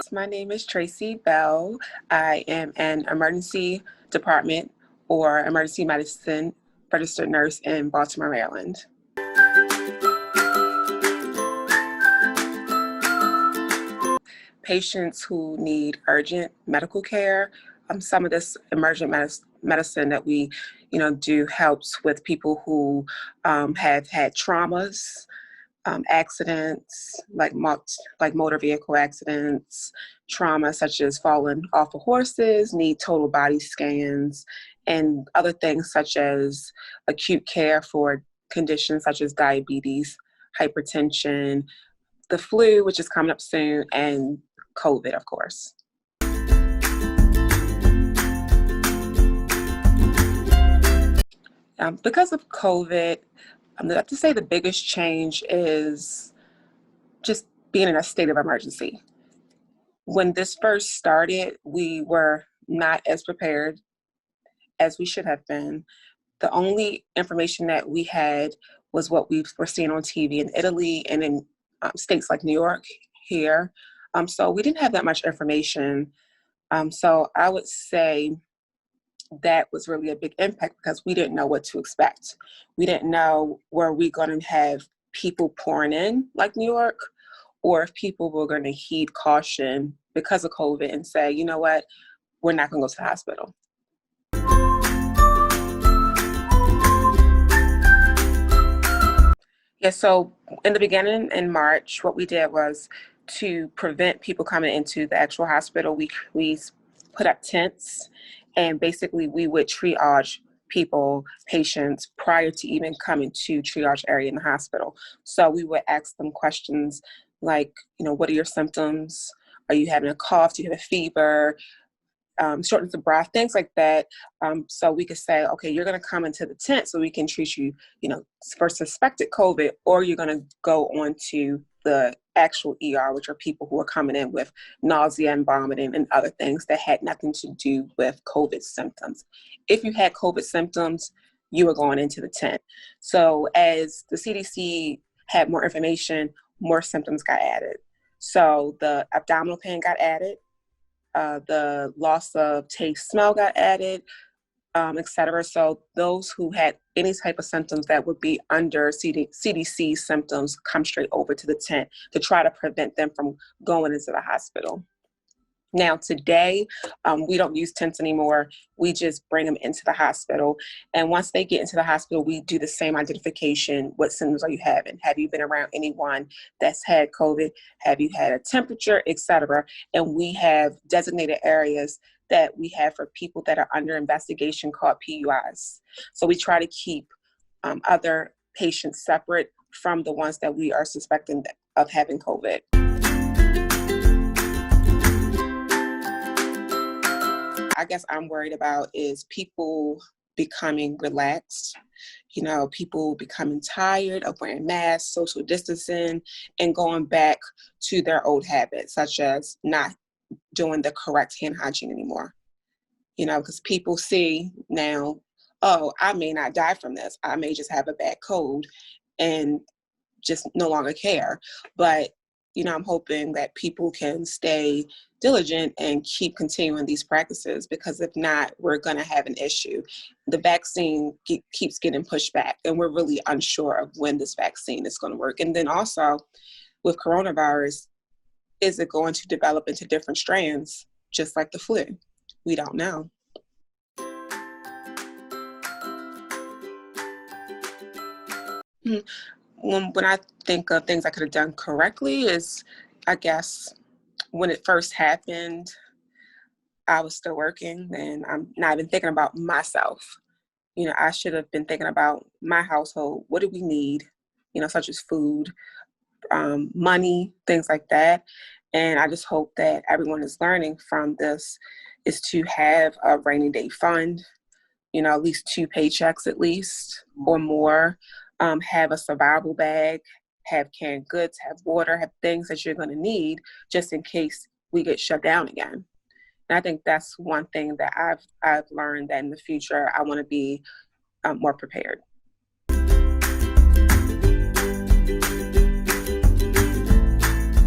Yes, my name is Tracy Bell. I am an emergency department or emergency medicine registered nurse in Baltimore, Maryland. Patients who need urgent medical care. Some of this emergent medicine that we, do helps with people who have had traumas, accidents like motor vehicle accidents, trauma such as falling off of horses, need total body scans, and other things such as acute care for conditions such as diabetes, hypertension, the flu, which is coming up soon, and COVID, of course. Because of COVID, I have to say the biggest change is just being in a state of emergency. When this first started, we were not as prepared as we should have been. The only information that we had was what we were seeing on TV in Italy and in states like New York here. So we didn't have that much information. So I would say that was really a big impact because we didn't know what to expect. We didn't know, were we going to have people pouring in like New York, or if people were going to heed caution because of COVID and say, you know what, we're not going to go to the hospital. Yeah, so in the beginning in March, what we did was to prevent people coming into the actual hospital, we put up tents, and basically we would triage patients prior to even coming to triage area in the hospital. So we would ask them questions like, what are your symptoms? Are you having a cough? Do you have a fever? Shortness of breath, things like that. So we could say, okay, you're going to come into the tent so we can treat you, for suspected COVID, or you're going to go on to the actual ER, which are people who are coming in with nausea and vomiting and other things that had nothing to do with COVID symptoms. If you had COVID symptoms, you were going into the tent. So as the CDC had more information, more symptoms got added. So the abdominal pain got added. The loss of taste, smell got added, etc. So those who had any type of symptoms that would be under CDC symptoms come straight over to the tent to try to prevent them from going into the hospital. Now today, we don't use tents anymore. We just bring them into the hospital. And once they get into the hospital, we do the same identification. What symptoms are you having? Have you been around anyone that's had COVID? Have you had a temperature, etc.? And we have designated areas that we have for people that are under investigation called PUIs. So we try to keep other patients separate from the ones that we are suspecting of having COVID. I guess I'm worried about is people becoming relaxed, people becoming tired of wearing masks, social distancing, and going back to their old habits, such as not doing the correct hand hygiene anymore. Because people see now, oh, I may not die from this. I may just have a bad cold and just no longer care. But I'm hoping that people can stay diligent and keep continuing these practices, because if not, we're going to have an issue. The vaccine keeps getting pushed back, and we're really unsure of when this vaccine is going to work. And then also with coronavirus, is it going to develop into different strands, just like the flu? We don't know. When I think of things I could have done correctly is, I guess, when it first happened, I was still working and I'm not even thinking about myself. I should have been thinking about my household. What do we need? Such as food, money, things like that. And I just hope that everyone is learning from this is to have a rainy day fund, at least 2 paychecks at least or more. Have a survival bag, have canned goods, have water, have things that you're going to need just in case we get shut down again. And I think that's one thing that I've learned, that in the future I want to be more prepared.